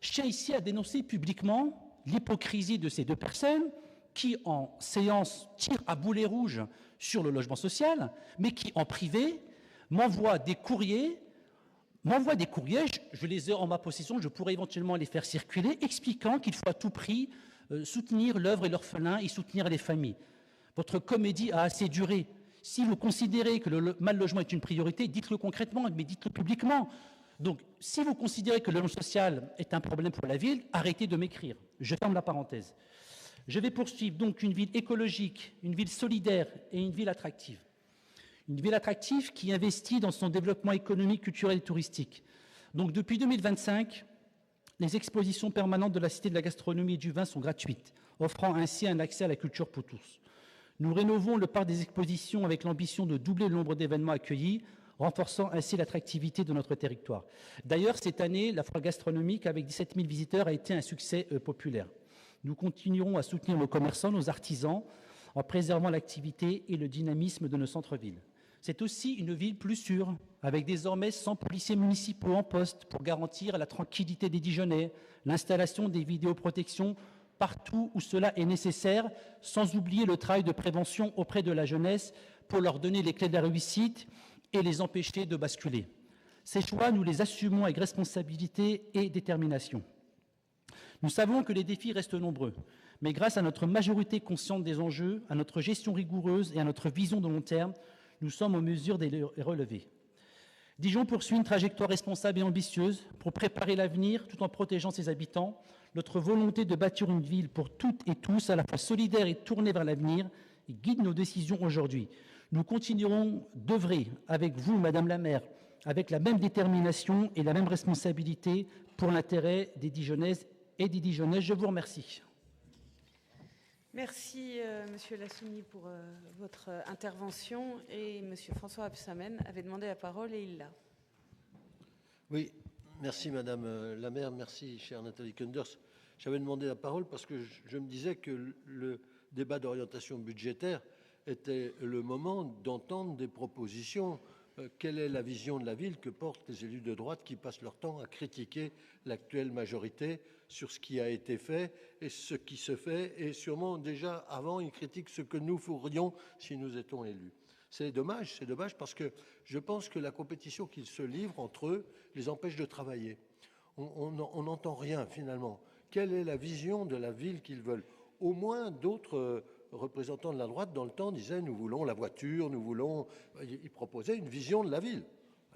Je tiens ici à dénoncer publiquement l'hypocrisie de ces deux personnes qui, en séance, tirent à boulet rouge sur le logement social, mais qui, en privé, m'envoient des courriers, je les ai en ma possession, je pourrais éventuellement les faire circuler, expliquant qu'il faut à tout prix soutenir l'œuvre et l'orphelin et soutenir les familles. Votre comédie a assez duré. Si vous considérez que le mal-logement est une priorité, dites-le concrètement, mais dites-le publiquement. Donc, si vous considérez que le logement social est un problème pour la ville, arrêtez de m'écrire. Je ferme la parenthèse. Je vais poursuivre. Donc, une ville écologique, une ville solidaire et une ville attractive. Une ville attractive qui investit dans son développement économique, culturel et touristique. Donc, depuis 2025, les expositions permanentes de la Cité de la Gastronomie et du Vin sont gratuites, offrant ainsi un accès à la culture pour tous. Nous rénovons le parc des expositions avec l'ambition de doubler le nombre d'événements accueillis, renforçant ainsi l'attractivité de notre territoire. D'ailleurs, cette année, la foire gastronomique, avec 17 000 visiteurs, a été un succès populaire. Nous continuerons à soutenir nos commerçants, nos artisans, en préservant l'activité et le dynamisme de nos centres-villes. C'est aussi une ville plus sûre, avec désormais 100 policiers municipaux en poste pour garantir la tranquillité des Dijonnais, l'installation des vidéoprotections partout où cela est nécessaire, sans oublier le travail de prévention auprès de la jeunesse pour leur donner les clés de la réussite et les empêcher de basculer. Ces choix, nous les assumons avec responsabilité et détermination. Nous savons que les défis restent nombreux, mais grâce à notre majorité consciente des enjeux, à notre gestion rigoureuse et à notre vision de long terme, nous sommes en mesure de les relever. Dijon poursuit une trajectoire responsable et ambitieuse pour préparer l'avenir tout en protégeant ses habitants. Notre volonté de bâtir une ville pour toutes et tous, à la fois solidaire et tournée vers l'avenir, guide nos décisions aujourd'hui. Nous continuerons d'œuvrer avec vous, Madame la maire, avec la même détermination et la même responsabilité pour l'intérêt des Dijonnaises et des Dijonnais. Je vous remercie. Merci, Monsieur Lassouni, pour votre intervention. Et Monsieur François Rebsamen avait demandé la parole et il l'a. Oui, merci Madame la maire, merci chère Nathalie Kunders. J'avais demandé la parole parce que je me disais que le débat d'orientation budgétaire était le moment d'entendre des propositions. Quelle est la vision de la ville que portent les élus de droite qui passent leur temps à critiquer l'actuelle majorité sur ce qui a été fait et ce qui se fait, et sûrement déjà avant, ils critiquent ce que nous ferions si nous étions élus. C'est dommage parce que je pense que la compétition qu'ils se livrent entre eux les empêche de travailler. On n'entend rien finalement. Quelle est la vision de la ville qu'ils veulent? Au moins d'autres représentants de la droite dans le temps disaient nous voulons la voiture, nous voulons... Ils proposaient une vision de la ville.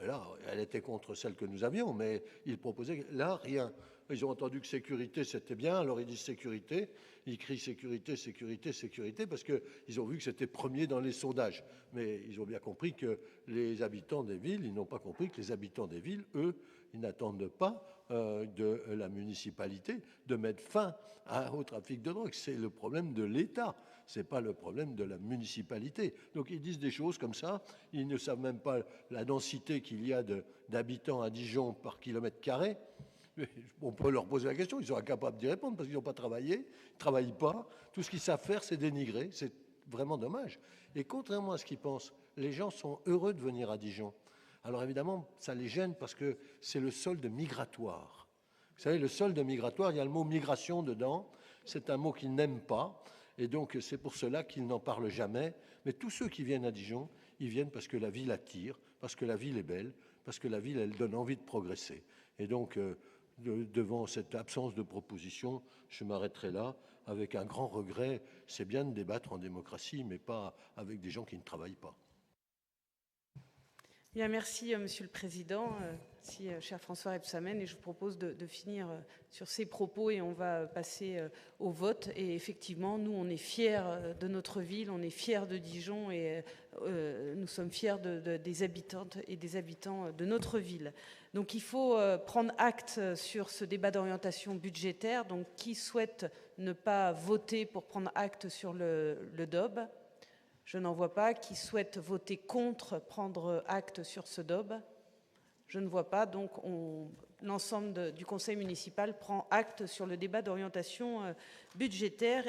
Là, elle était contre celle que nous avions, mais ils proposaient là rien. Ils ont entendu que sécurité c'était bien, alors ils disent sécurité, ils crient sécurité, sécurité, sécurité, parce qu'ils ont vu que c'était premier dans les sondages. Mais ils ont bien compris que les habitants des villes, ils n'ont pas compris que les habitants des villes, eux, ils n'attendent pas de la municipalité de mettre fin au trafic de drogue. C'est le problème de l'État, c'est pas le problème de la municipalité. Donc ils disent des choses comme ça, ils ne savent même pas la densité qu'il y a d'habitants à Dijon par kilomètre carré. On peut leur poser la question, ils sont incapables d'y répondre parce qu'ils n'ont pas travaillé, ils ne travaillent pas. Tout ce qu'ils savent faire, c'est dénigrer. C'est vraiment dommage. Et contrairement à ce qu'ils pensent, les gens sont heureux de venir à Dijon. Alors évidemment, ça les gêne parce que c'est le solde migratoire. Vous savez, le solde migratoire, il y a le mot migration dedans. C'est un mot qu'ils n'aiment pas. Et donc, c'est pour cela qu'ils n'en parlent jamais. Mais tous ceux qui viennent à Dijon, ils viennent parce que la ville attire, parce que la ville est belle, parce que la ville, elle donne envie de progresser. Et donc, devant cette absence de proposition, je m'arrêterai là avec un grand regret. C'est bien de débattre en démocratie, mais pas avec des gens qui ne travaillent pas. Bien, merci, Monsieur le Président. Cher François Rebsamen, et je vous propose de finir sur ces propos et on va passer au vote. Et effectivement, nous, on est fiers de notre ville, on est fiers de Dijon et nous sommes fiers des habitantes et des habitants de notre ville. Donc, il faut prendre acte sur ce débat d'orientation budgétaire. Donc, qui souhaite ne pas voter pour prendre acte sur le DOB? Je n'en vois pas. Qui souhaite voter contre prendre acte sur ce DOB? Je ne vois pas. Donc, l'ensemble du conseil municipal prend acte sur le débat d'orientation budgétaire.